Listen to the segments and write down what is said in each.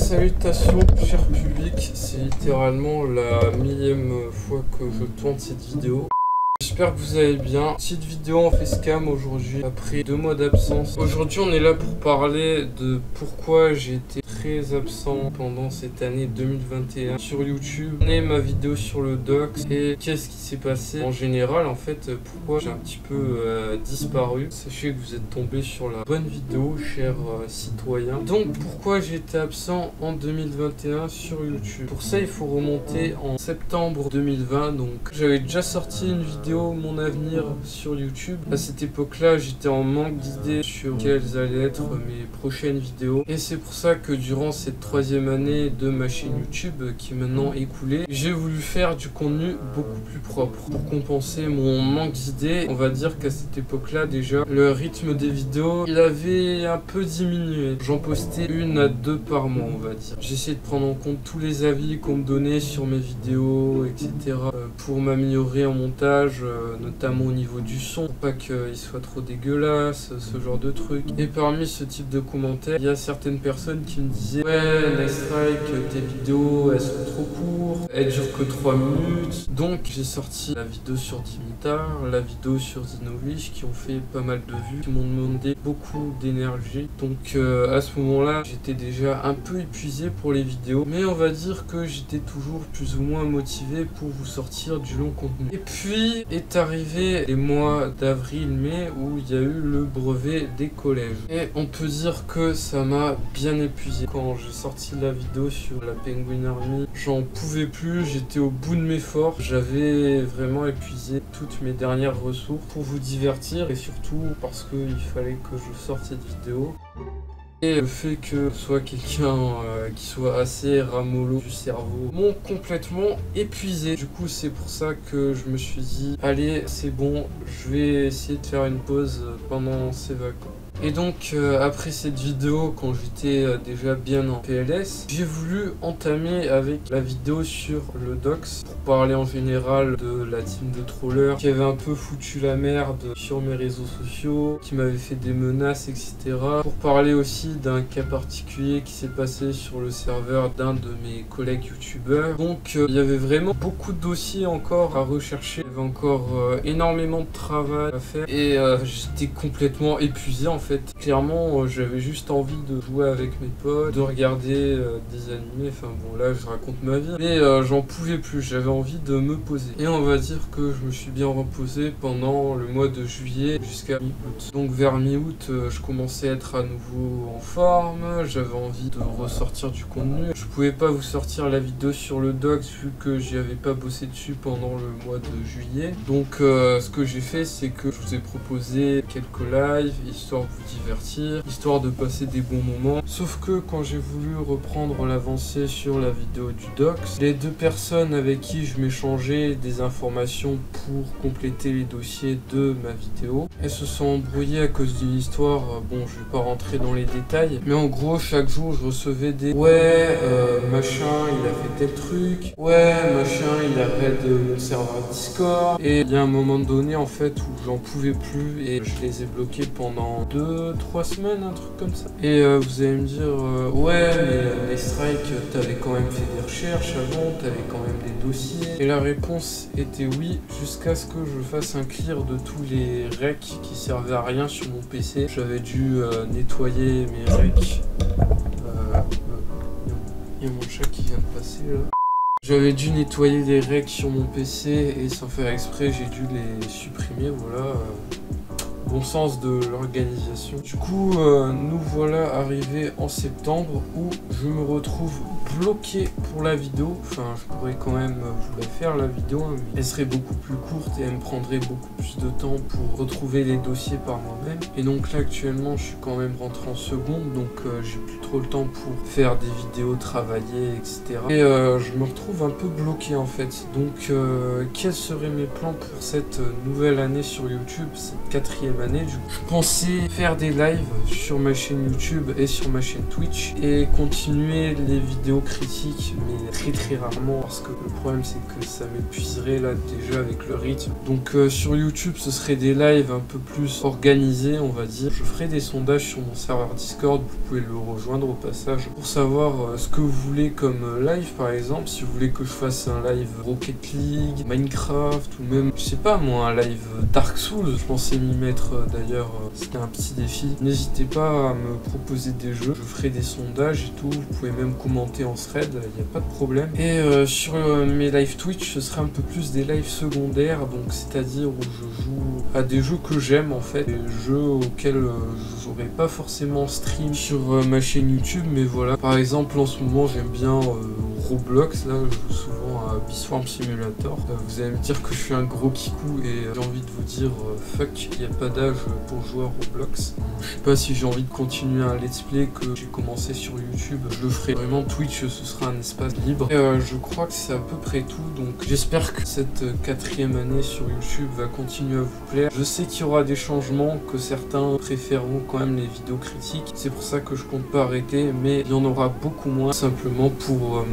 Salutations cher public, c'est littéralement la millième fois que je tourne cette vidéo. J'espère que vous allez bien. Petite vidéo en facecam aujourd'hui, après 2 mois d'absence. Aujourd'hui on est là pour parler de pourquoi j'ai été très absent pendant cette année 2021 sur YouTube. Et ma vidéo sur le docs et qu'est-ce qui s'est passé en général, en fait, pourquoi j'ai un petit peu disparu. Sachez que vous êtes tombé sur la bonne vidéo, chers citoyens. Donc pourquoi j'ai été absent en 2021 sur YouTube. Pour ça il faut remonter en septembre 2020. Donc j'avais déjà sorti une vidéo Mon avenir sur YouTube. À cette époque-là, j'étais en manque d'idées sur quelles allaient être mes prochaines vidéos. Et c'est pour ça que durant cette 3e année de ma chaîne YouTube, qui est maintenant écoulée, j'ai voulu faire du contenu beaucoup plus propre. Pour compenser mon manque d'idées, on va dire qu'à cette époque-là, déjà, le rythme des vidéos, il avait un peu diminué. J'en postais 1 à 2 par mois, on va dire. J'essayais de prendre en compte tous les avis qu'on me donnait sur mes vidéos, etc. Pour m'améliorer en montage, notamment au niveau du son, pour pas qu'il soit trop dégueulasse, ce genre de trucs. Et parmi ce type de commentaires, il y a certaines personnes qui me disaient: ouais, Nightstrike, tes vidéos elles sont trop courtes, elles durent que 3 minutes. Donc j'ai sorti la vidéo sur Dimitar, la vidéo sur Zinovic, qui ont fait pas mal de vues, qui m'ont demandé beaucoup d'énergie. Donc à ce moment-là, j'étais déjà un peu épuisé pour les vidéos, mais on va dire que j'étais toujours plus ou moins motivé pour vous sortir du long contenu. Et puis est arrivé les mois d'avril-mai où il y a eu le brevet des collèges. Et on peut dire que ça m'a bien épuisé. Quand j'ai sorti la vidéo sur la Penguin Army, j'en pouvais plus, j'étais au bout de mes forces. J'avais vraiment épuisé toutes mes dernières ressources pour vous divertir et surtout parce qu'il fallait que je sorte cette vidéo. Et le fait que ce soit quelqu'un qui soit assez ramollo du cerveau m'ont complètement épuisé. Du coup c'est pour ça que je me suis dit allez c'est bon, je vais essayer de faire une pause pendant ces vacances. Et donc après cette vidéo, quand j'étais déjà bien en PLS, j'ai voulu entamer avec la vidéo sur le docs pour parler en général de la team de trollers qui avait un peu foutu la merde sur mes réseaux sociaux, qui m'avait fait des menaces, etc. Pour parler aussi d'un cas particulier qui s'est passé sur le serveur d'un de mes collègues youtubeurs. Donc il y avait vraiment beaucoup de dossiers encore à rechercher, il y avait encore énormément de travail à faire et j'étais complètement épuisé en fait. Clairement j'avais juste envie de jouer avec mes potes, de regarder des animés, enfin bon là je raconte ma vie, mais j'en pouvais plus, j'avais envie de me poser. Et on va dire que je me suis bien reposé pendant le mois de juillet jusqu'à mi-août. Donc vers mi-août je commençais à être à nouveau en forme, j'avais envie de ressortir du contenu. Je pouvais pas vous sortir la vidéo sur le docs vu que j'y avais pas bossé dessus pendant le mois de juillet. Donc ce que j'ai fait c'est que je vous ai proposé quelques lives histoire de vous divertir, histoire de passer des bons moments. Sauf que quand j'ai voulu reprendre l'avancée sur la vidéo du docs, les 2 personnes avec qui je m'échangeais des informations pour compléter les dossiers de ma vidéo, elles se sont embrouillées à cause d'une histoire, bon je vais pas rentrer dans les détails, mais en gros chaque jour je recevais des ouais machin il a fait tel truc, ouais machin il a raid mon serveur Discord, et il y a un moment donné en fait où j'en pouvais plus et je les ai bloqués pendant 2-3 semaines, un truc comme ça. Et vous allez me dire ouais mais Nightstrike t'avais quand même fait des recherches avant, t'avais quand même des dossiers. Et la réponse était oui, jusqu'à ce que je fasse un clear de tous les recs qui servaient à rien sur mon PC. J'avais dû nettoyer mes recs. Il y a mon chat qui vient de passer là. J'avais dû nettoyer les recs sur mon PC et sans faire exprès j'ai dû les supprimer, voilà. Bon sens de l'organisation. Du coup, nous voilà arrivés en septembre où je me retrouve bloqué pour la vidéo. Enfin, je pourrais quand même vous la faire la vidéo, hein, mais elle serait beaucoup plus courte et elle me prendrait beaucoup plus de temps pour retrouver les dossiers par moi-même. Et donc là, actuellement, je suis quand même rentré en seconde, donc j'ai plus trop le temps pour faire des vidéos, travailler, etc. Et je me retrouve un peu bloqué en fait. Donc, quels seraient mes plans pour cette nouvelle année sur YouTube, cette 4e 4e année. Je pensais faire des lives sur ma chaîne YouTube et sur ma chaîne Twitch et continuer les vidéos critiques, mais très rarement, parce que le problème c'est que ça m'épuiserait là déjà avec le rythme. Donc sur YouTube ce serait des lives un peu plus organisés, on va dire. Je ferai des sondages sur mon serveur Discord, vous pouvez le rejoindre au passage pour savoir ce que vous voulez comme live. Par exemple, si vous voulez que je fasse un live Rocket League, Minecraft ou même, je sais pas moi, un live Dark Souls, je pensais m'y mettre d'ailleurs, c'était un petit défi. N'hésitez pas à me proposer des jeux, je ferai des sondages et tout, vous pouvez même commenter en thread, il n'y a pas de problème. Et sur mes live Twitch, ce sera un peu plus des lives secondaires, donc c'est-à-dire où je joue à des jeux que j'aime en fait, des jeux auxquels je n'aurais pas forcément stream sur ma chaîne YouTube, mais voilà. Par exemple, en ce moment, j'aime bien Roblox, là, je joue souvent à Beastform Simulator. Vous allez me dire que je suis un gros kikou et j'ai envie de vous dire fuck, il n'y a pas d'âge pour jouer à Roblox. Je sais pas si j'ai envie de continuer un let's play que j'ai commencé sur YouTube, je le ferai. Vraiment, Twitch, ce sera un espace libre. Et je crois que c'est à peu près tout, donc j'espère que cette 4e année sur YouTube va continuer à vous plaire. Je sais qu'il y aura des changements, que certains préféreront quand même les vidéos critiques. C'est pour ça que je compte pas arrêter, mais il y en aura beaucoup moins, simplement pour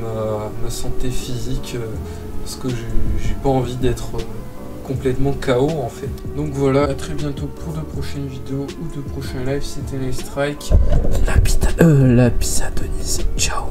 ma santé physique, parce que j'ai pas envie d'être complètement KO en fait. Donc voilà, à très bientôt pour de prochaines vidéos ou de prochains lives. C'était les strikes. La pizza Denise. Ciao.